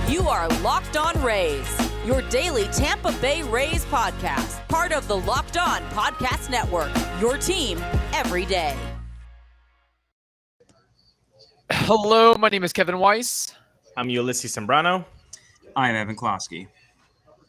You are Locked On Rays, your daily Tampa Bay Rays podcast, part of the Locked On Podcast Network, your team every day. Hello, my name is Kevin Weiss. I'm Ulises Sambrano. I'm Evan Klosky.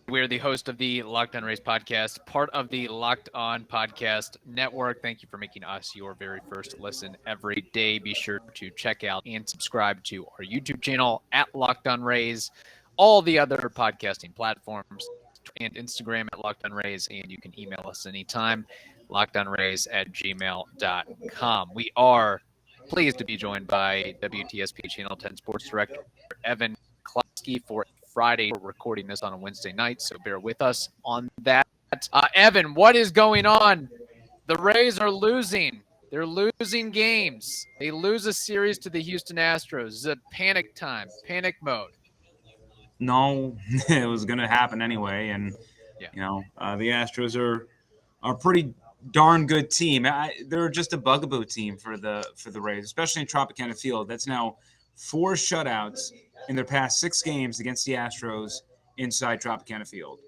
We're the host of the Locked On Rays podcast, part of the Locked On Podcast Network. Thank you for making us your very first listen every day. Be sure to check out and subscribe to our YouTube channel at Locked On Rays, all the other podcasting platforms, and Instagram at Locked On Rays, and you can email us anytime, lockedonrays@gmail.com. We are pleased to be joined by WTSP Channel 10 Sports Director Evan Klosky for Friday. We're recording this on a Wednesday night, so bear with us on that. Evan, what is going on? The Rays are losing. They're losing games. They lose a series to the Houston Astros. It's a panic time, panic mode. No, it was going to happen anyway, and the Astros are a pretty darn good team. They're just a bugaboo team for the Rays, especially in Tropicana Field. That's now 4 shutouts in their past 6 games against the Astros inside Tropicana Field.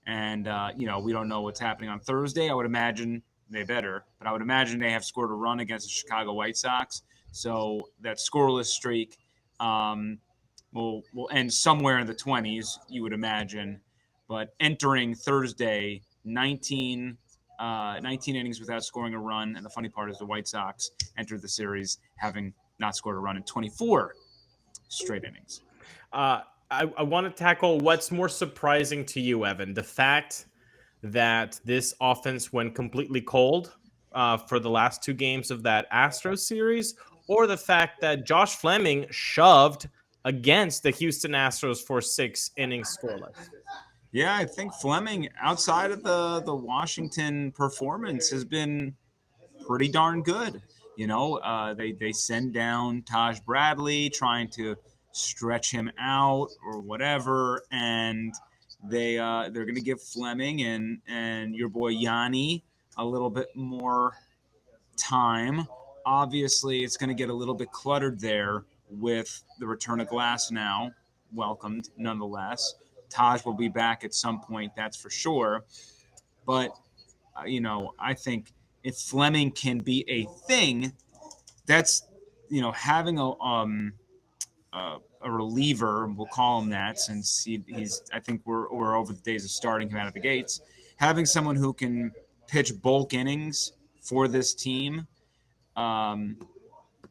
And, we don't know what's happening on Thursday. I would imagine they better, but I would imagine they have scored a run against the Chicago White Sox. So that scoreless streak will end somewhere in the 20s, you would imagine. But entering Thursday, 19 innings without scoring a run. And the funny part is the White Sox entered the series having not scored a run in 24 straight innings. I want to tackle what's more surprising to you, Evan. The fact that this offense went completely cold for the last 2 games of that Astros series, or the fact that Josh Fleming shoved against the Houston Astros for 6 innings scoreless. Yeah, I think Fleming, outside of the Washington performance, has been pretty darn good. They send down Taj Bradley trying to stretch him out or whatever, and they're going to give Fleming and your boy Yanni a little bit more time. Obviously, it's going to get a little bit cluttered there with the return of Glass now, welcomed nonetheless. Taj will be back at some point, that's for sure. But, I think if Fleming can be a thing, that's, having a reliever, we'll call him that, since he's. I think we're over the days of starting him out of the gates. Having someone who can pitch bulk innings for this team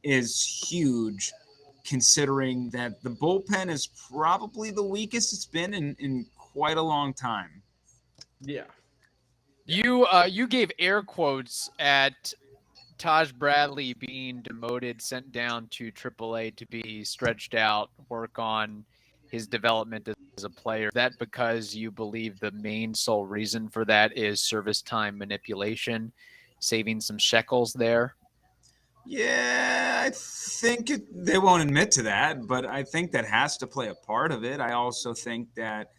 is huge, considering that the bullpen is probably the weakest it's been in quite a long time. Yeah. You gave air quotes at Taj Bradley being demoted, sent down to AAA to be stretched out, work on his development as a player. Is that because you believe the main sole reason for that is service time manipulation, saving some shekels there? Yeah, I think they won't admit to that, but I think that has to play a part of it. I also think that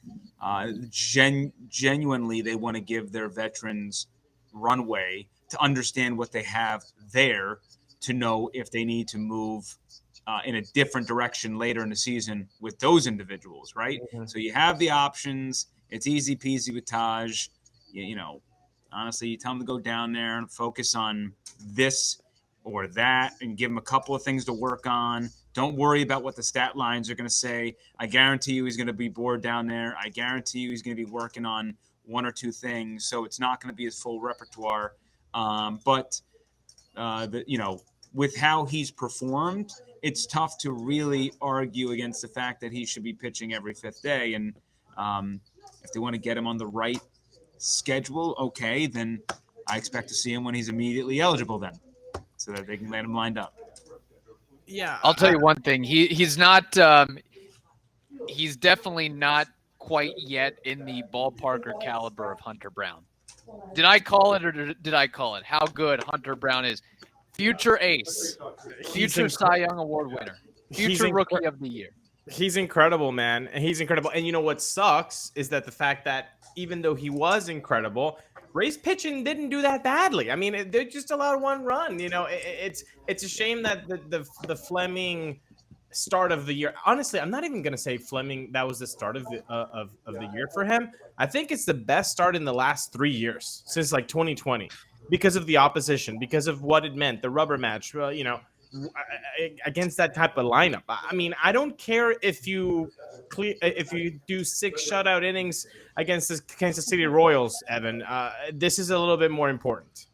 genuinely they want to give their veterans runway to understand what they have there, to know if they need to move in a different direction later in the season with those individuals, right? Mm-hmm. So you have the options. It's easy peasy with Taj. Honestly, you tell them to go down there and focus on this or that and give him a couple of things to work on. Don't worry about what the stat lines are going to say. I guarantee you he's going to be bored down there. I guarantee you he's going to be working on 1 or 2 things, so it's not going to be his full repertoire. But with how he's performed, it's tough to really argue against the fact that he should be pitching every 5th day. And if they want to get him on the right schedule, okay, then I expect to see him when he's immediately eligible then, so that they can let him lined up. Yeah, I'll tell you one thing. He's not. He's definitely not quite yet in the ballpark or caliber of Hunter Brown. Did I call it, or did I call it? How good Hunter Brown is. Future ace. Future Cy Young Award winner. Future Rookie of the Year. He's incredible, man. He's incredible. And what sucks is that the fact that even though he was incredible, Rays pitching didn't do that badly. I mean, they just allowed 1 run. It's a shame that the Fleming start of the year. Honestly, I'm not even going to say Fleming that was the start of the year for him. I think it's the best start in the last 3 years since like 2020 because of the opposition, because of what it meant, the rubber match, against that type of lineup. I mean, I don't care if you do 6 shutout innings against the Kansas City Royals, Evan. This is a little bit more important.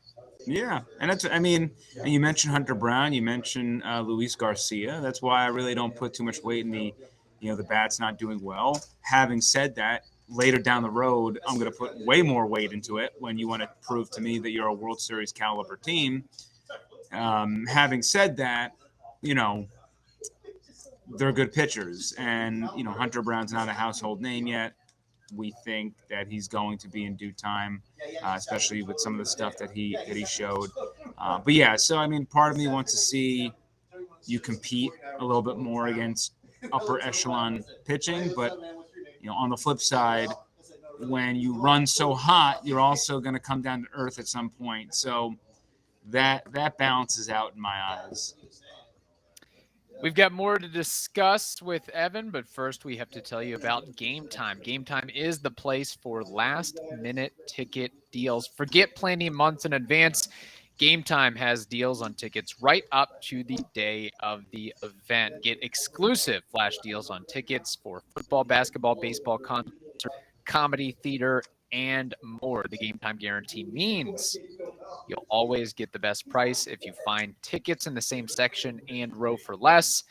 Yeah, and and you mentioned Hunter Brown, you mentioned Luis Garcia. That's why I really don't put too much weight in the bats not doing well. Having said that, later down the road, I'm going to put way more weight into it when you want to prove to me that you're a World Series caliber team. Having said that, they're good pitchers, and Hunter Brown's not a household name yet. We think that he's going to be in due time, especially with some of the stuff that he showed. But yeah, so I mean, part of me wants to see you compete a little bit more against upper echelon pitching, but on the flip side, when you run so hot, you're also going to come down to earth at some point. So that balances out in my eyes. We've got more to discuss with Evan, but first we have to tell you about Game Time. Game Time is the place for last-minute ticket deals. Forget planning months in advance. Game Time has deals on tickets right up to the day of the event. Get exclusive flash deals on tickets for football, basketball, baseball, concert, comedy, theater, and more. The Game Time guarantee means you'll always get the best price if you find tickets in the same section and row for less.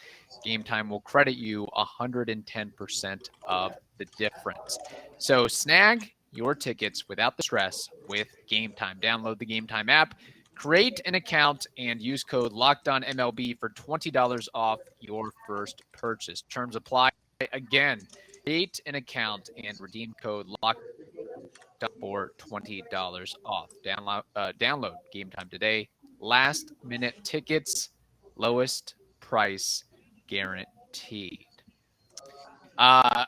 Game Time will credit you 110% of the difference. So snag your tickets without the stress with Game Time. Download the Game Time app, create an account, and use code LOCKEDONMLB for $20 off your first purchase. Terms apply. Again, create an account and redeem code LOCKEDON for $20 off. Download Game Time today. Last minute tickets, lowest price guaranteed. I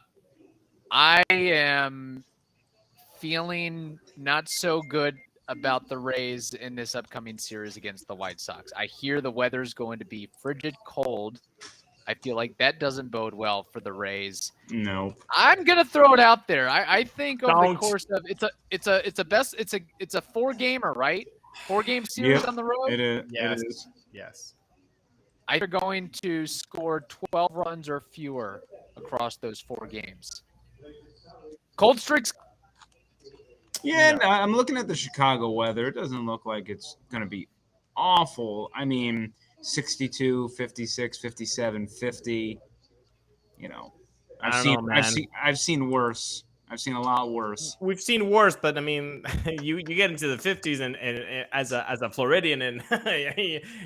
am feeling not so good about the Rays in this upcoming series against the White Sox. I hear the weather's going to be frigid cold. I feel like that doesn't bode well for the Rays. No, I'm gonna throw it out there. I think over the course of it's a 4-gamer, right? 4-game series on the road. It is. Yes. It is. Yes. They're going to score 12 runs or fewer across those 4 games. Cold streaks. Yeah, no, I'm looking at the Chicago weather. It doesn't look like it's going to be awful. I mean, 62, 56, 57, 50. I've seen worse. I've seen a lot worse. We've seen worse, but I mean, you get into the 50s and as a Floridian, and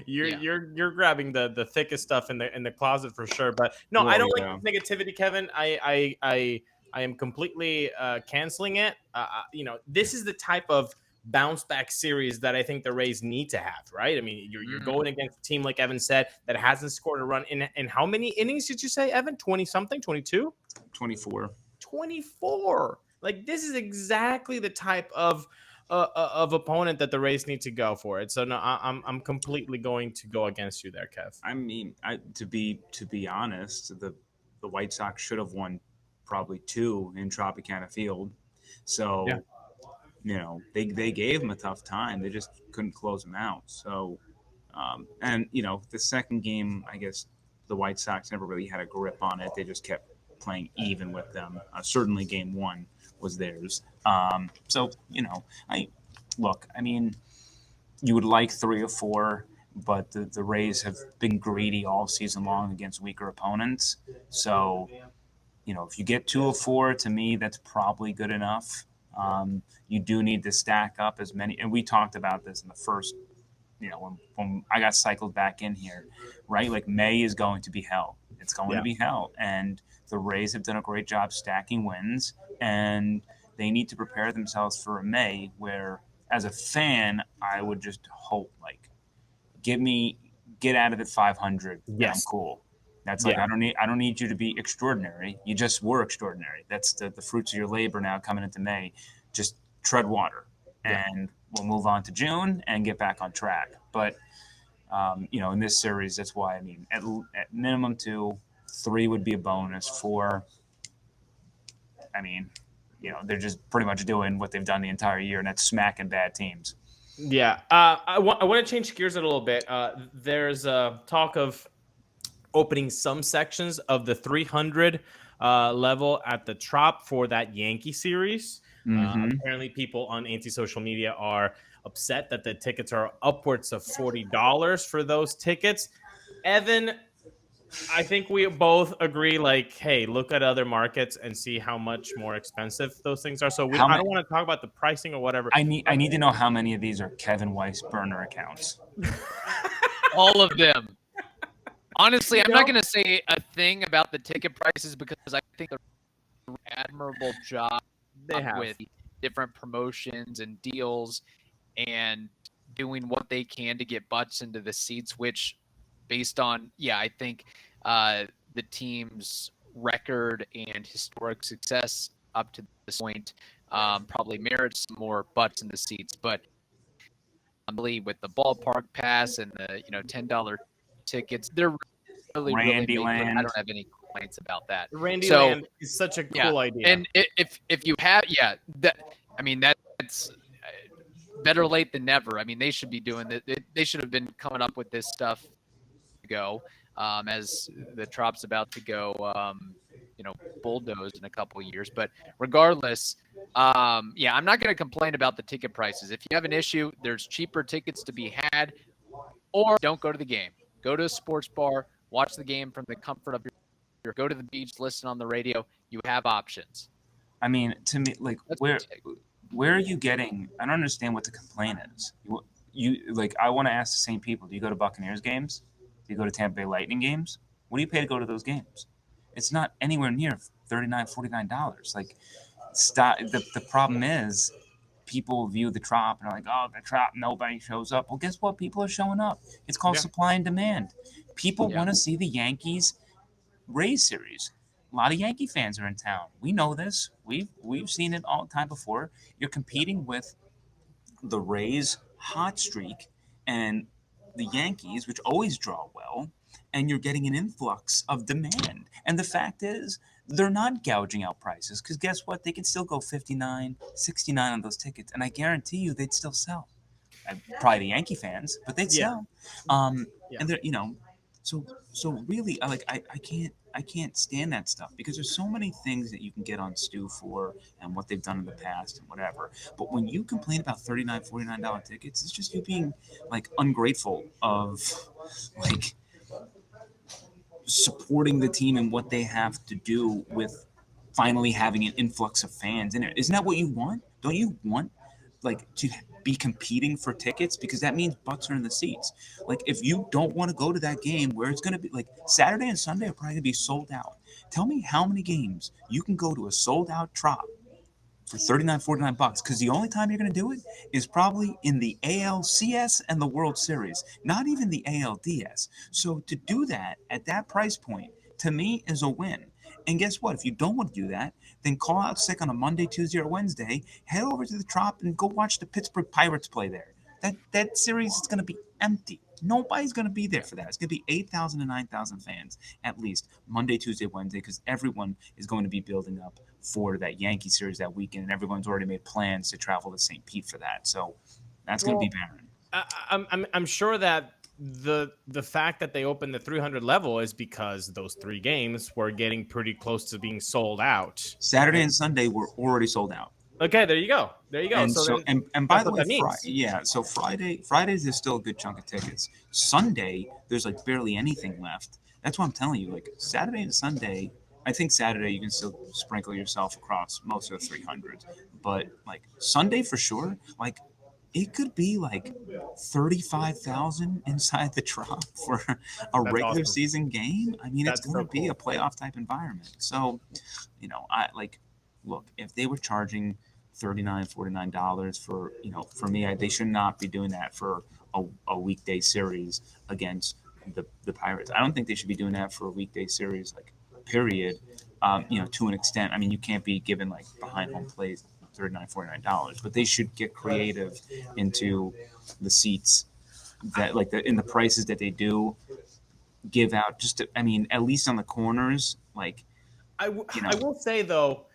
you're grabbing the thickest stuff in the closet for sure. But no, I don't like negativity, Kevin. I am completely canceling it. This is the type of bounce back series that I think the Rays need to have, right? I mean, you're going against a team, like Evan said, that hasn't scored a run in how many innings did you say, Evan? 20 something, 22, 24. Like, this is exactly the type of opponent that the Rays need to go for it. So no, I'm completely going to go against you there, Kev. I mean, to be honest, the White Sox should have won probably 2 in Tropicana Field. So, they gave them a tough time. They just couldn't close them out. So, the second game, I guess the White Sox never really had a grip on it. They just kept playing even with them. Certainly game 1 was theirs. I mean, you would like 3 or 4, but the Rays have been greedy all season long against weaker opponents. So, if you get 2 or 4, to me, that's probably good enough. You do need to stack up as many, and we talked about this in the first, when I got cycled back in here, right? Like, May is going to be hell. It's going to be hell. And the Rays have done a great job stacking wins, and they need to prepare themselves for a May where, as a fan, I would just hope, like, get out of it 500. Yes. I'm cool. That's like, I don't need you to be extraordinary. You just were extraordinary. That's the fruits of your labor now coming into May. Just tread water, and we'll move on to June and get back on track. But In this series, that's why, at minimum 2, 3 would be a bonus. 4, they're just pretty much doing what they've done the entire year, and that's smacking bad teams. Yeah. I want to change gears a little bit. There's talk of opening some sections of the 300 level at the Trop for that Yankee series. Apparently, people on anti-social media are upset that the tickets are upwards of $40 for those tickets. Evan, I think we both agree, like, hey, look at other markets and see how much more expensive those things are. So I don't want to talk about the pricing or whatever. I need to know how many of these are Kevin Weiss burner accounts. All of them. Honestly, I'm not going to say a thing about the ticket prices because I think they're an admirable job with different promotions and deals and doing what they can to get butts into the seats, which based on, I think the team's record and historic success up to this point probably merits some more butts in the seats. But I believe with the ballpark pass and the $10 tickets, they're really making it. I don't have any complaints about that. Randyland is such a cool idea. And if you have, that's better late than never. I mean, they should be doing that. They should have been coming up with this stuff to go as the Trop's about to go, bulldoze in a couple of years. But regardless, I'm not going to complain about the ticket prices. If you have an issue, there's cheaper tickets to be had, or don't go to the game. Go to a sports bar, watch the game from the comfort of your go to the beach, listen on the radio. You have options. I mean, to me, like, where are you getting? I don't understand what the complaint is. I want to ask the same people. Do you go to Buccaneers games? Do you go to Tampa Bay Lightning games? What do you pay to go to those games? It's not anywhere near $39, $49. Like, stop. The problem is people view the Trop and are like, oh, the Trop, nobody shows up. Well, guess what? People are showing up. It's called supply and demand. People want to see the Yankees Rays series. A lot of Yankee fans are in town. We know this. We've seen it all the time before. You're competing with the Rays hot streak and the Yankees, which always draw well, and you're getting an influx of demand. And the fact is, they're not gouging out prices because guess what? They can still go $59, $69 on those tickets, and I guarantee you they'd still sell. Probably the Yankee fans, but they'd sell. And they're, so really, I can't stand that stuff because there's so many things that you can get on Stu for and what they've done in the past and whatever. But when you complain about $39, $49 tickets, it's just you being like ungrateful of like supporting the team and what they have to do with finally having an influx of fans in it. Isn't that what you want? Don't you want like to be competing for tickets? Because that means butts are in the seats. Like if you don't want to go to that game where it's going to be like Saturday and Sunday are probably going to be sold out. Tell me how many games you can go to a sold out Trop for $39, $49, because the only time you're going to do it is probably in the ALCS and the World Series, not even the ALDS. So to do that at that price point, to me, is a win. And guess what? If you don't want to do that, then call out sick on a Monday, Tuesday, or Wednesday, head over to the Trop and go watch the Pittsburgh Pirates play there. That series is going to be empty. Nobody's going to be there for that. It's going to be 8,000 to 9,000 fans at least Monday, Tuesday, Wednesday, because everyone is going to be building up for that Yankee series that weekend, and everyone's already made plans to travel to St. Pete for that. So that's going to be barren. I'm sure that the fact that they opened the 300 level is because those 3 games were getting pretty close to being sold out. Saturday and Sunday were already sold out. Okay, there you go. And by the way, Fridays there's still a good chunk of tickets. Sunday there's like barely anything left. That's what I'm telling you. Like Saturday and Sunday, I think Saturday you can still sprinkle yourself across most of the 300s, but like Sunday for sure, like it could be like 35,000 inside the Trop for a regular season game. I mean, it's going to be a playoff type environment. So, look, if they were charging $39, $49 for me, they should not be doing that for a weekday series against the Pirates. I don't think they should be doing that for a weekday series, like period. To an extent. I mean, you can't be given like behind home plays $39, $49, but they should get creative into the seats that like in the prices that they do give out. At least on the corners, like I will say though,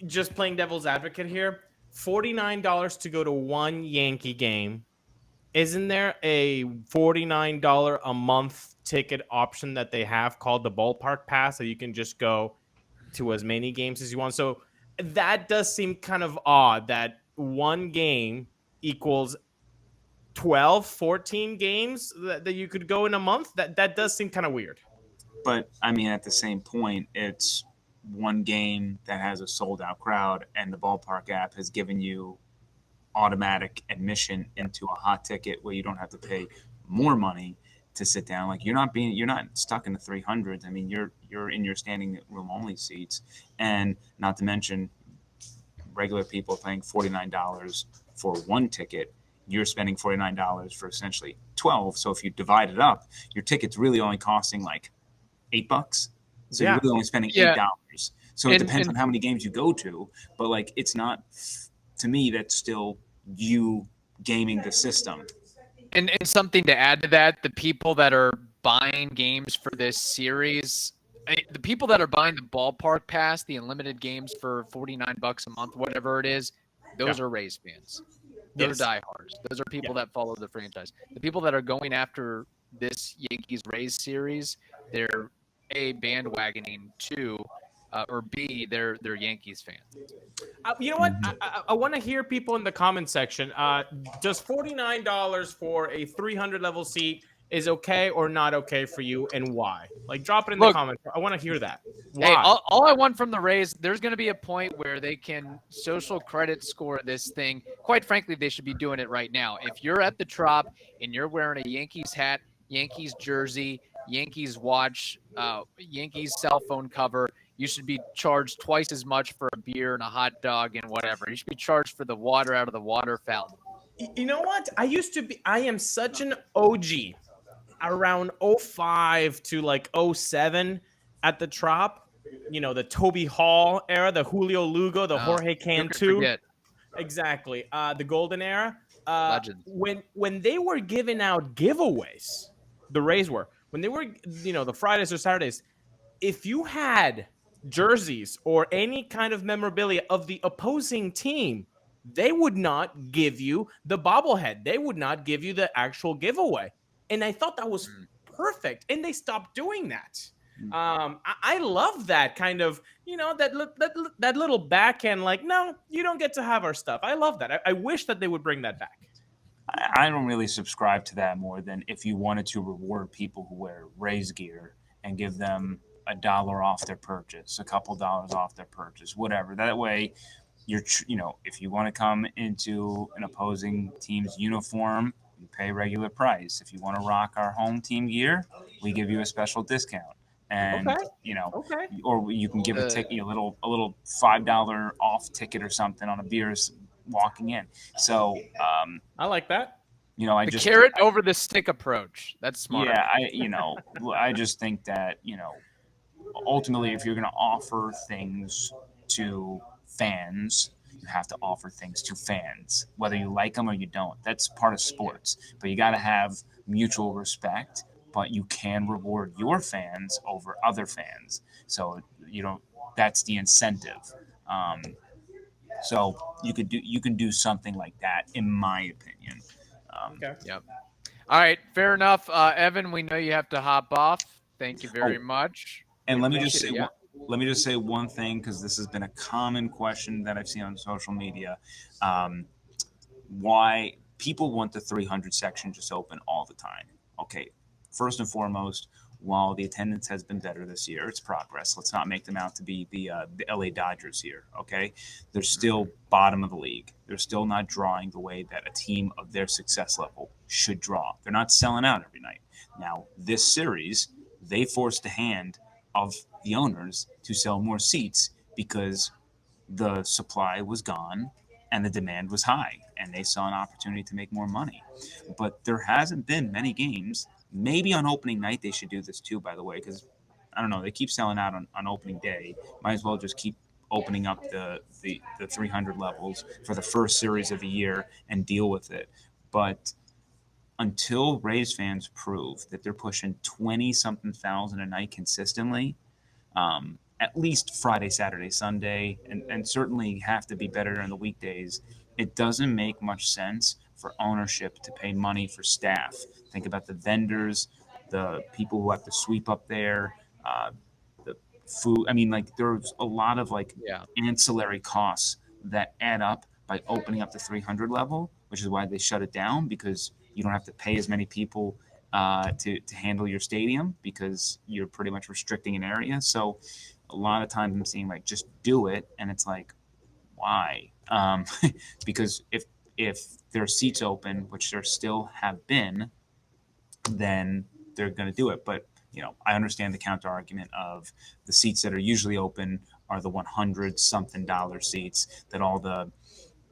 just playing devil's advocate here, $49 to go to one Yankee game. Isn't there a $49 a month ticket option that they have called the Ballpark Pass that you can just go to as many games as you want? So that does seem kind of odd that one game equals 12, 14 games that you could go in a month. That does seem kind of weird. But I mean, at the same point, it's one game that has a sold out crowd, and the Ballpark app has given you automatic admission into a hot ticket where you don't have to pay more money to sit down. Like you're not stuck in the 300s. I mean, you're in your standing room only seats, and not to mention regular people paying $49 for one ticket. You're spending $49 for essentially 12. So if you divide it up, your ticket's really only costing like $8. So you're really only spending $8. So it depends on how many games you go to, but like it's not, to me, that's still you gaming the system. And something to add to that, the people that are buying games for this series, the people that are buying the Ballpark Pass, the unlimited games for $49 a month, whatever it is, those are Rays fans. Those are diehards. Those are people that follow the franchise. The people that are going after this Yankees-Rays series, they're A, bandwagoning, two, or B, they're Yankees fans. You know what? I want to hear people in the comment section. Does $49 for a 300 level seat is okay or not okay for you, and why? Like, drop it in the comments. I want to hear that. Why? Hey, all I want from the Rays, there's going to be a point where they can social credit score this thing. Quite frankly, they should be doing it right now. If you're at the Trop and you're wearing a Yankees hat, Yankees jersey, Yankees watch, Yankees cell phone cover, you should be charged twice as much for a beer and a hot dog and whatever. You should be charged for the water out of the water fountain. You know what? I am such an OG around 05 to like 07 at the Trop. You know, the Toby Hall era, the Julio Lugo, the Jorge Cantu. Exactly. The golden era. Legend. When they were giving out giveaways, the Rays were, when they were, the Fridays or Saturdays, if you had jerseys or any kind of memorabilia of the opposing team, they would not give you the bobblehead. They would not give you the actual giveaway. And I thought that was perfect. And they stopped doing that. I love that kind of, that little backhand, like, no, you don't get to have our stuff. I love that. I wish that they would bring that back. I don't really subscribe to that more than if you wanted to reward people who wear Rays gear and give them $1 off their purchase, a couple dollars off their purchase, whatever. That way, if you want to come into an opposing team's uniform, you pay regular price. If you want to rock our home team gear, we give you a special discount. And or you can give a ticket, a little $5 off ticket or something on a beer walking in. So I like that. The carrot over the stick approach. That's smart. Yeah, I just think that ultimately, if you're going to offer things to fans, you have to offer things to fans, whether you like them or you don't. That's part of sports. But you got to have mutual respect. But you can reward your fans over other fans. So that's the incentive. So you can do something like that, in my opinion. Okay. Yep. All right. Fair enough. Evan, we know you have to hop off. Thank you very much. And let me just say one thing, because this has been a common question that I've seen on social media. Why people want the 300 section just open all the time. Okay. First and foremost, while the attendance has been better this year, it's progress. Let's not make them out to be the LA Dodgers here, okay? They're still bottom of the league. They're still not drawing the way that a team of their success level should draw. They're not selling out every night. Now, this series, they forced the hand of the owners to sell more seats because the supply was gone and the demand was high, and they saw an opportunity to make more money. But there hasn't been many games. Maybe on opening night they should do this too, by the way, because I don't know, they keep selling out on opening day. Might as well just keep opening up the 300 levels for the first series of the year and deal with it. But until Rays fans prove that they're pushing 20-something thousand a night consistently, at least Friday, Saturday, Sunday, and certainly have to be better during the weekdays, it doesn't make much sense for ownership to pay money for staff. Think about the vendors, the people who have to sweep up there, the food. I mean, like, there's a lot of ancillary costs that add up by opening up the 300 level, which is why they shut it down, because you don't have to pay as many people to handle your stadium, because you're pretty much restricting an area. So a lot of times I'm seeing, like, just do it, and it's like, why? Because if there are seats open, which there still have been, then they're going to do it. But I understand the counter argument of the seats that are usually open are the $100-something seats that all the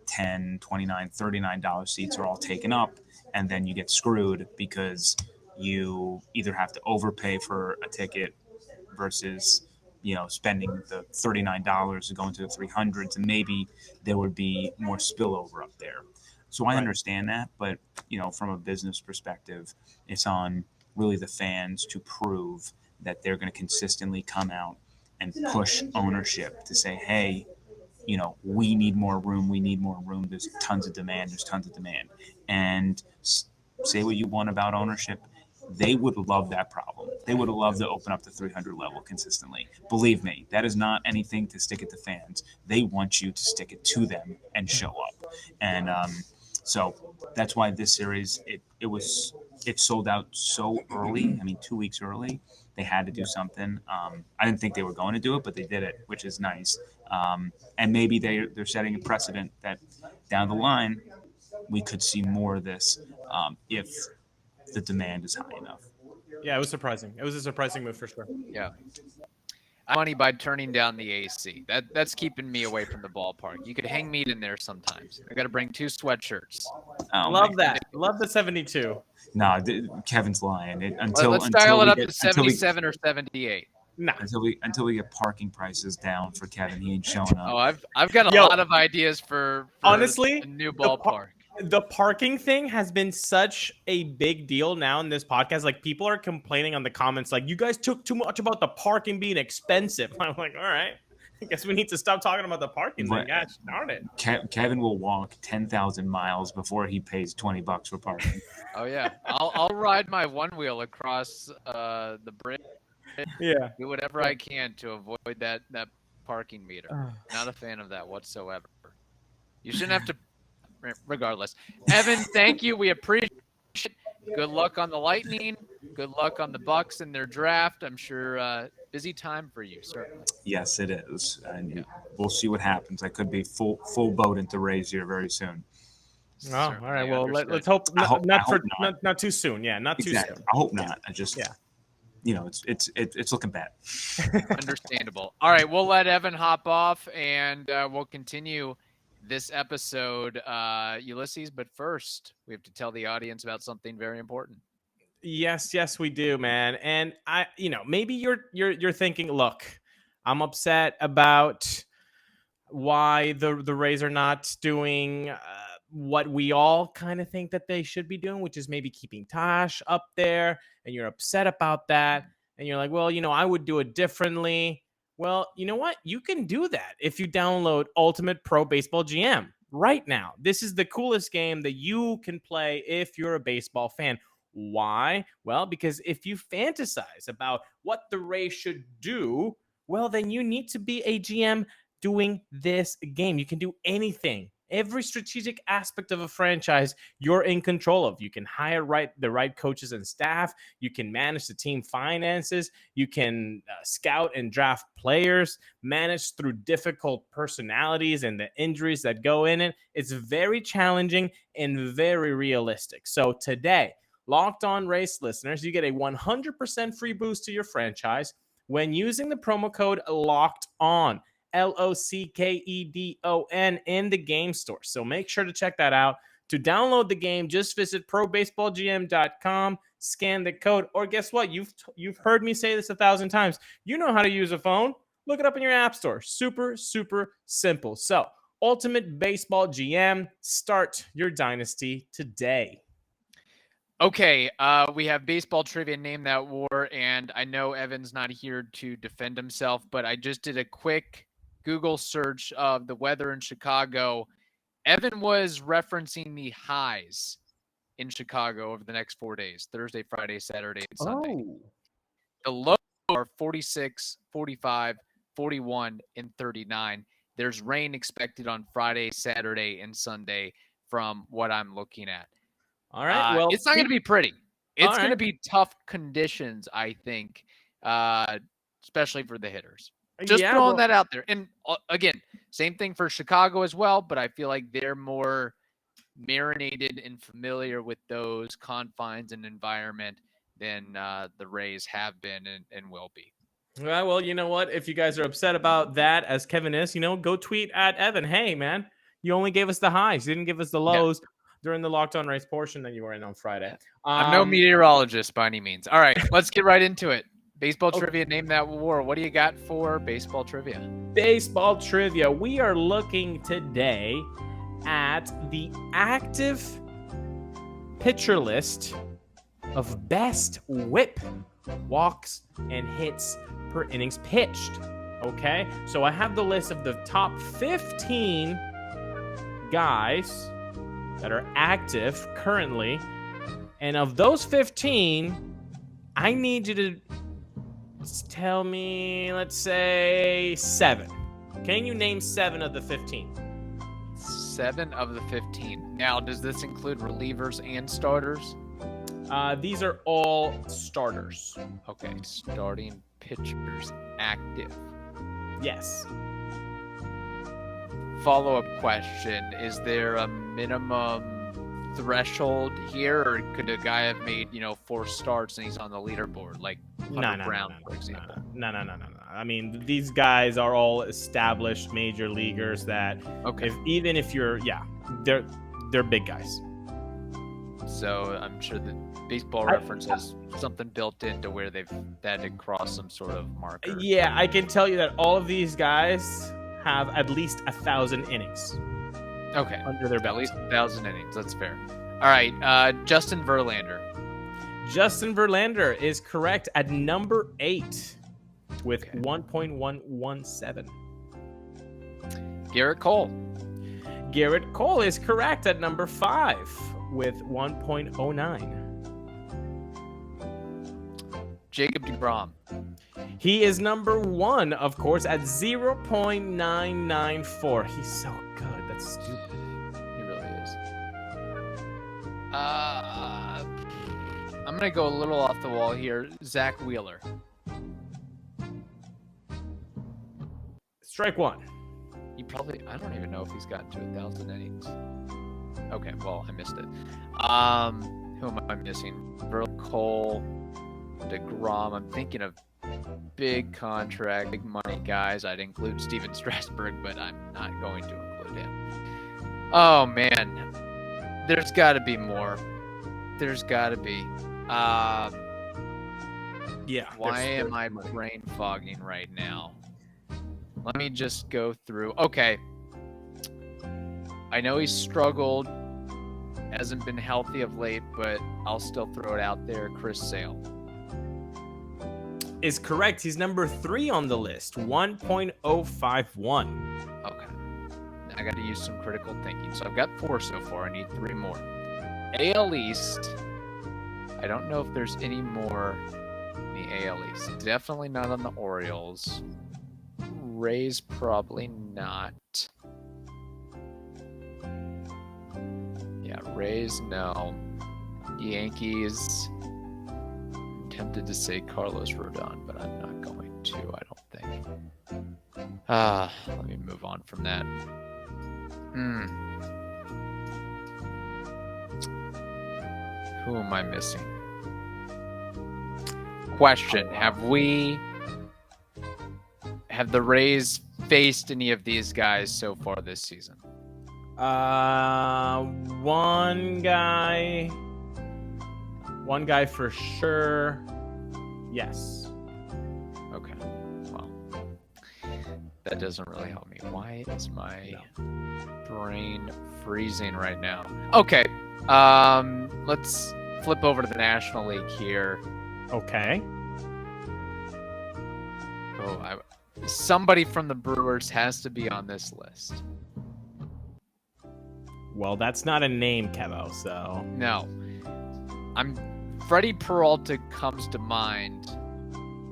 $10, $29, $39 seats are all taken up, and then you get screwed because you either have to overpay for a ticket versus spending the $39 going to the 300s, and maybe there would be more spillover up there. So I understand that, but from a business perspective, it's on really the fans to prove that they're going to consistently come out and push ownership to say, hey, we need more room. We need more room. There's tons of demand. And say what you want about ownership, they would love that problem. They would have loved to open up the 300 level consistently. Believe me, that is not anything to stick at the fans. They want you to stick it to them and show up. And so that's why this series, it sold out so early. I mean, 2 weeks early. They had to do something. I didn't think they were going to do it, but they did it, which is nice. And maybe they're setting a precedent that down the line we could see more of this if the demand is high enough. Yeah, it was surprising. It was a surprising move for sure. Yeah. Money by turning down the AC. That's keeping me away from the ballpark. You could hang meat in there sometimes. I got to bring 2 sweatshirts. Love that. Love the 72. No, Kevin's lying. Let's dial it up to 77 or 78. No. Until we get parking prices down for Kevin, he ain't showing up. Oh, I've got a lot of ideas for honestly a new ballpark. The parking thing has been such a big deal now in this podcast. Like, people are complaining on the comments, like, you guys took too much about the parking being expensive. I'm like, all right, I guess we need to stop talking about the parking. Right. Gosh, darn it. Kevin will walk 10,000 miles before he pays $20 for parking. Oh yeah, I'll ride my one wheel across the bridge. Yeah, do whatever I can to avoid that parking meter. Not a fan of that whatsoever. You shouldn't have to. Regardless, Evan, thank you. We appreciate it. Good luck on the Lightning. Good luck on the Bucks and their draft. I'm sure busy time for you, certainly. Yes, it is, and we'll see what happens. I could be full boat into Rays here very soon. Oh, all right. Well, let's hope not too soon. Yeah, not too soon. I hope not. I just it's looking bad. Understandable. All right, we'll let Evan hop off, and we'll continue this episode, Ulises. But first, we have to tell the audience about something very important. Yes, we do, man. And maybe you're thinking, look, I'm upset about why the Rays are not doing what we all kind of think that they should be doing, which is maybe keeping Tosh up there, and you're upset about that, and you're like, well, I would do it differently. Well, you know what? You can do that if you download Ultimate Pro Baseball GM right now. This is the coolest game that you can play if you're a baseball fan. Why? Well, because if you fantasize about what the Rays should do, well, then you need to be a GM doing this game. You can do anything. Every strategic aspect of a franchise, you're in control of. You can hire the right coaches and staff. You can manage the team finances. You can scout and draft players, manage through difficult personalities and the injuries that go in it. It's very challenging and very realistic. So today, Locked On Race listeners, you get a 100% free boost to your franchise when using the promo code Locked On. LOCKEDON in the game store. So make sure to check that out. To download the game, just visit probaseballgm.com, scan the code, or guess what? You've heard me say this 1,000 times. You know how to use a phone. Look it up in your app store. Super, super simple. So, Ultimate Baseball GM, start your dynasty today. Okay, we have baseball trivia, Name That War, and I know Evan's not here to defend himself, but I just did a quick Google search of the weather in Chicago. Evan was referencing the highs in Chicago over the next 4 days, Thursday, Friday, Saturday, and Sunday. Oh. The lows are 46, 45, 41, and 39. There's rain expected on Friday, Saturday, and Sunday from what I'm looking at. All right. Well, it's not going to be pretty. It's going to right. be tough conditions, I think, especially for the hitters. Just throwing that out there. And again, same thing for Chicago as well, but I feel like they're more marinated and familiar with those confines and environment than the Rays have been and will be. Well, you know what? If you guys are upset about that, as Kevin is, go tweet at Evan. Hey, man, you only gave us the highs. You didn't give us the lows during the Locked On Rays portion that you were in on Friday. I'm no meteorologist by any means. All right, let's get right into it. Baseball trivia, Name That War. What do you got for baseball trivia? Baseball trivia. We are looking today at the active pitcher list of best whip, walks, and hits per innings pitched. Okay, so I have the list of the top 15 guys that are active currently, and of those 15, I need you to tell me, let's say 7. Can you name 7 of the 15? 7 of the 15. Now, does this include relievers and starters? These are all starters. Okay, starting pitchers active. Yes. Follow-up question. Is there a minimum threshold here, or could a guy have made 4 starts and he's on the leaderboard, like Hunter Brown, for example? No. I mean, these guys are all established major leaguers that even if you're they're big guys. So I'm sure that Baseball Reference has something built into where they've had to cross some sort of marker. Yeah, I can tell you that all of these guys have at least 1,000 innings. Okay. Under their belt. At least 1,000 innings. That's fair. All right. Justin Verlander. Justin Verlander is correct at number 8 with 1.117. Garrett Cole. Garrett Cole is correct at number 5 with 1.09. Jacob deGrom. He is number 1, of course, at 0.994. He's so good. That's stupid. He really is. I'm going to go a little off the wall here. Zach Wheeler. Strike 1. I don't even know if he's gotten to 1,000 innings. Okay, well, I missed it. Who am I missing? Verlander, Cole, deGrom. I'm thinking of big contract, big money guys. I'd include Steven Strasburg, but I'm not going to include him. Oh, man. There's got to be more. There's got to be. Why am I brain fogging right now? Let me just go through. Okay. I know he's struggled, hasn't been healthy of late, but I'll still throw it out there. Chris Sale is correct. He's number 3 on the list, 1.051. Okay. I got to use some critical thinking. So I've got 4 so far. I need 3 more. AL East. I don't know if there's any more in the AL East. Definitely not on the Orioles. Rays probably not. Yeah, Rays no. Yankees. I'm tempted to say Carlos Rodon, but I'm not going to, I don't think. Let me move on from that. Who am I missing? Question. Have the Rays faced any of these guys so far this season? One guy for sure. Yes. Okay. Well, that doesn't really help me. Why is my brain freezing right now? Okay. Let's flip over to the National League here. Okay. Somebody from the Brewers has to be on this list. Well, that's not a name, Kevo, so. No. Freddie Peralta comes to mind,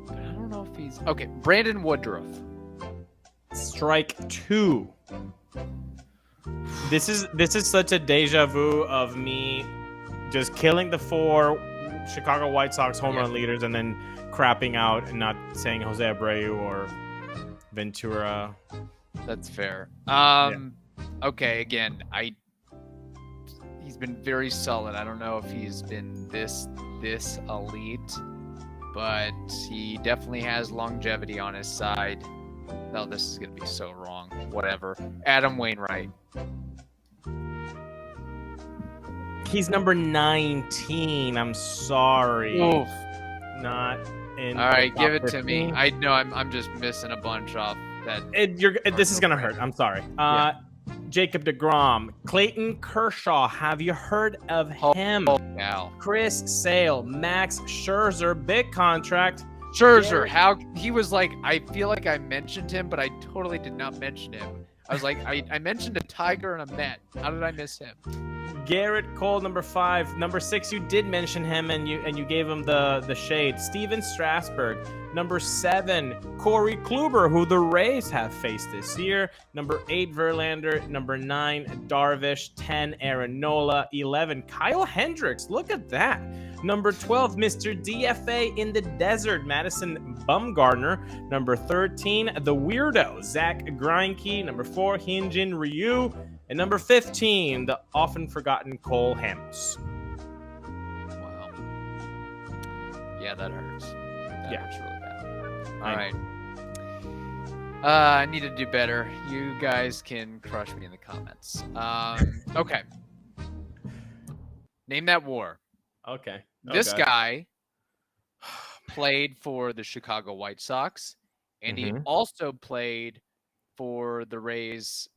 but I don't know if he's... Okay, Brandon Woodruff. Strike 2. This is such a deja vu of me just killing the 4 Chicago White Sox home run leaders and then crapping out and not saying Jose Abreu or Ventura. That's fair. Okay, again, he's been very solid. I don't know if he's been this elite, but he definitely has longevity on his side. No, this is going to be so wrong. Whatever. Adam Wainwright. He's number 19. I'm sorry. Oof. Not in. All right, give it 15. to me. I know I'm just missing a bunch off that. This is gonna hurt. I'm sorry. Jacob DeGrom, Clayton Kershaw. Have you heard of him? Now. Chris Sale, Max Scherzer, big contract. Scherzer, how he was like, I feel like I mentioned him, but I totally did not mention him. I was like, I mentioned a Tiger and a Met. How did I miss him? Garrett Cole, number 5. Number 6, you did mention him, and you gave him the shade. Steven Strasburg. Number 7, Corey Kluber, who the Rays have faced this year. Number 8, Verlander. Number 9, Darvish. 10, Aaron Nola. 11, Kyle Hendricks. Look at that. Number 12, Mr. DFA in the desert, Madison Bumgarner. Number 13, the weirdo, Zach Greinke. Number 4, Hyunjin Ryu. And number 15, the often forgotten Cole Hamels. Wow. Yeah, that hurts. That hurts really bad. All right. I need to do better. You guys can crush me in the comments. Okay. Name that war. Okay. This guy played for the Chicago White Sox, and he also played for the Rays'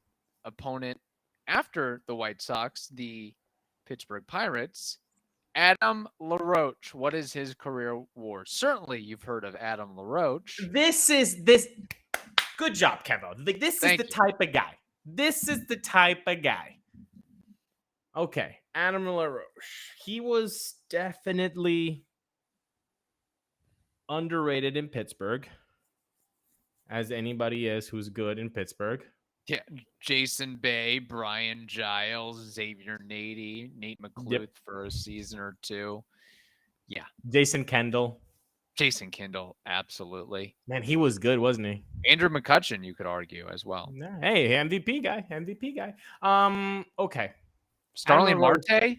opponent after the White Sox, the Pittsburgh Pirates. Adam LaRoche. What is his career war? Certainly you've heard of Adam LaRoche. This. Good job, Kevo. This is the type of guy. This is the type of guy. Okay, Adam LaRoche. He was definitely underrated in Pittsburgh, as anybody is who's good in Pittsburgh. Yeah, Jason Bay, Brian Giles, Xavier Nady, Nate McCluth for a season or two. Yeah. Jason Kendall, absolutely. Man, he was good, wasn't he? Andrew McCutchen, you could argue as well. Hey, MVP guy. Okay. Starling Marte?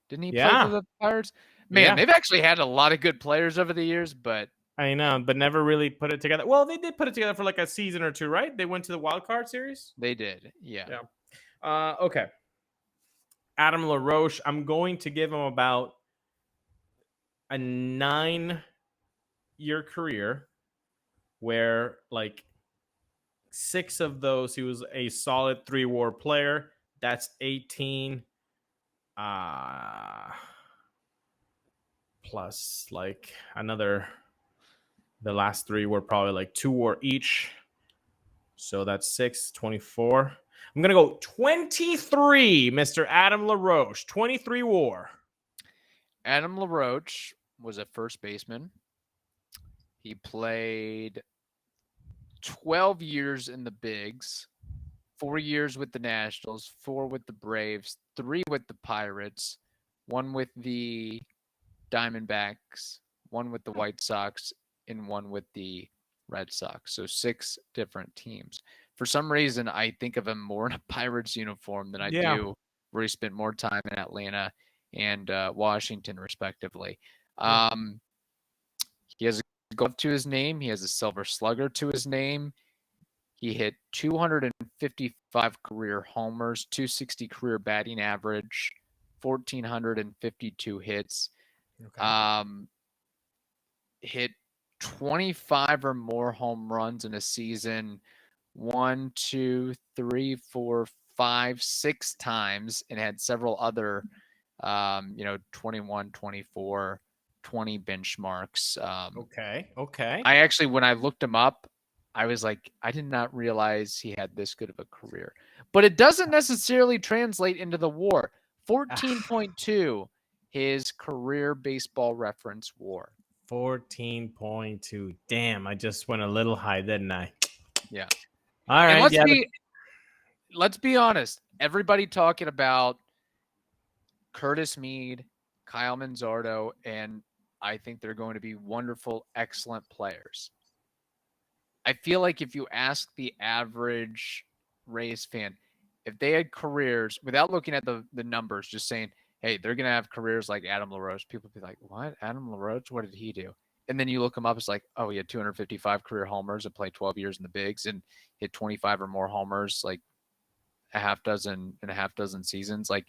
Didn't he play for the Pirates? Man, they've actually had a lot of good players over the years, but I know, but never really put it together. Well, they did put it together for like a season or two, right? They went to the wild card series. They did, yeah. Okay. Adam LaRoche, I'm going to give him about a 9-year career where like 6 of those he was a solid 3-WAR player. That's 18. Plus like another. The last 3 were probably like 2-WAR each. So that's 6, 24. I'm going to go 23, Mr. Adam LaRoche. 23 WAR. Adam LaRoche was a first baseman. He played 12 years in the Bigs, 4 years with the Nationals, 4 with the Braves, 3 with the Pirates, 1 with the Diamondbacks, 1 with the White Sox, and 1 with the Red Sox. So 6 different teams. For some reason, I think of him more in a Pirates uniform than I do where he spent more time in Atlanta and Washington, respectively. He has a glove to his name. He has a silver slugger to his name. He hit 255 career homers, 260 career batting average, 1,452 hits. Hit 25 or more home runs in a season 1, 2, 3, 4, 5, 6 times, and had several other You know, 21, 24, 20 benchmarks. Okay. I actually, when I looked him up, I was like, I did not realize he had this good of a career. But it doesn't necessarily translate into the WAR. 14.2, his career Baseball Reference WAR. 14.2. Damn, I just went a little high, didn't I? Yeah. All And right. let's be honest. Everybody talking about Curtis Mead, Kyle Manzardo, and I think they're going to be wonderful, excellent players. I feel like if you ask the average Rays fan, if they had careers, without looking at the numbers, just saying, hey, they're going to have careers like Adam LaRoche, people would be like, what? Adam LaRoche? What did he do? And then you look him up, it's like, oh, he had 255 career homers and played 12 years in the bigs and hit 25 or more homers, like a half dozen seasons. Like,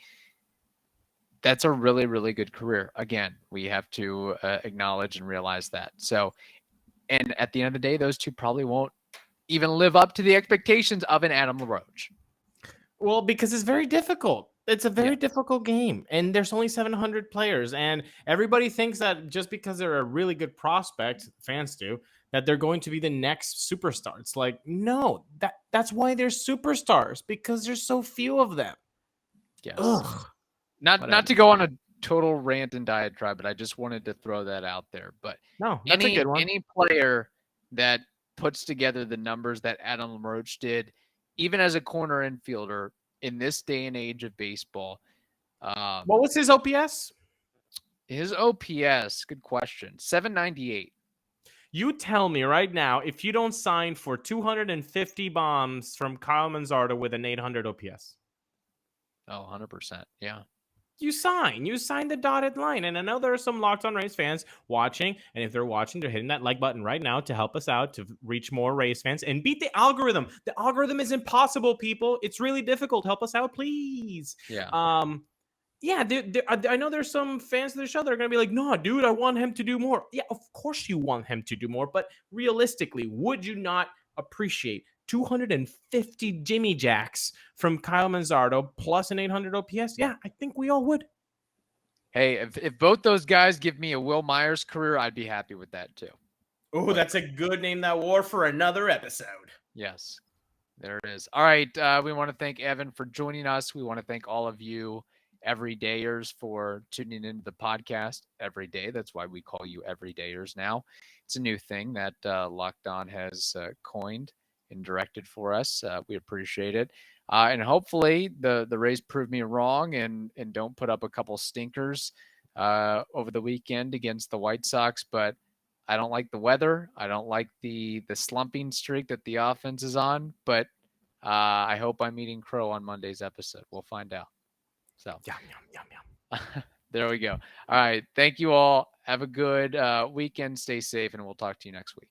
that's a really, really good career. Again, we have to acknowledge and realize that. So, and at the end of the day, those two probably won't even live up to the expectations of an Adam LaRoche. Well, because it's very difficult. It's a very difficult game, and there's only 700 players, and everybody thinks that just because they're a really good prospect, fans do, that they're going to be the next superstar. It's like, no, that's why they're superstars, because there's so few of them. Yes. Ugh. Not to go on a total rant and diatribe, but I just wanted to throw that out there. But no, that's a good one. Any player that puts together the numbers that Adam LaRoche did, even as a corner infielder in this day and age of baseball. What was his OPS? His OPS, good question, 798. You tell me right now, if you don't sign for 250 bombs from Kyle Manzardo with an 800 OPS. Oh, 100%. Yeah. You sign the dotted line. And I know there are some Locked On Rays fans watching. And if they're watching, they're hitting that like button right now to help us out, to reach more Rays fans and beat the algorithm. The algorithm is impossible, people. It's really difficult. Help us out, please. Yeah. I know there's some fans of the show that are going to be like, no, dude, I want him to do more. Yeah, of course you want him to do more. But realistically, would you not appreciate 250 Jimmy Jacks from Kyle Manzardo plus an 800 OPS? Yeah, I think we all would. Hey, if both those guys give me a Will Myers career, I'd be happy with that too. Oh, that's a good name that war for another episode. Yes, there it is. All right, we want to thank Evan for joining us. We want to thank all of you everydayers for tuning into the podcast every day. That's why we call you everydayers now. It's a new thing that Locked On has coined and directed for us. We appreciate it. And hopefully the Rays prove me wrong and don't put up a couple stinkers over the weekend against the White Sox. But I don't like the weather. I don't like the slumping streak that the offense is on. But I hope I'm eating crow on Monday's episode. We'll find out. So Yum. There we go. All right. Thank you all. Have a good weekend. Stay safe, and we'll talk to you next week.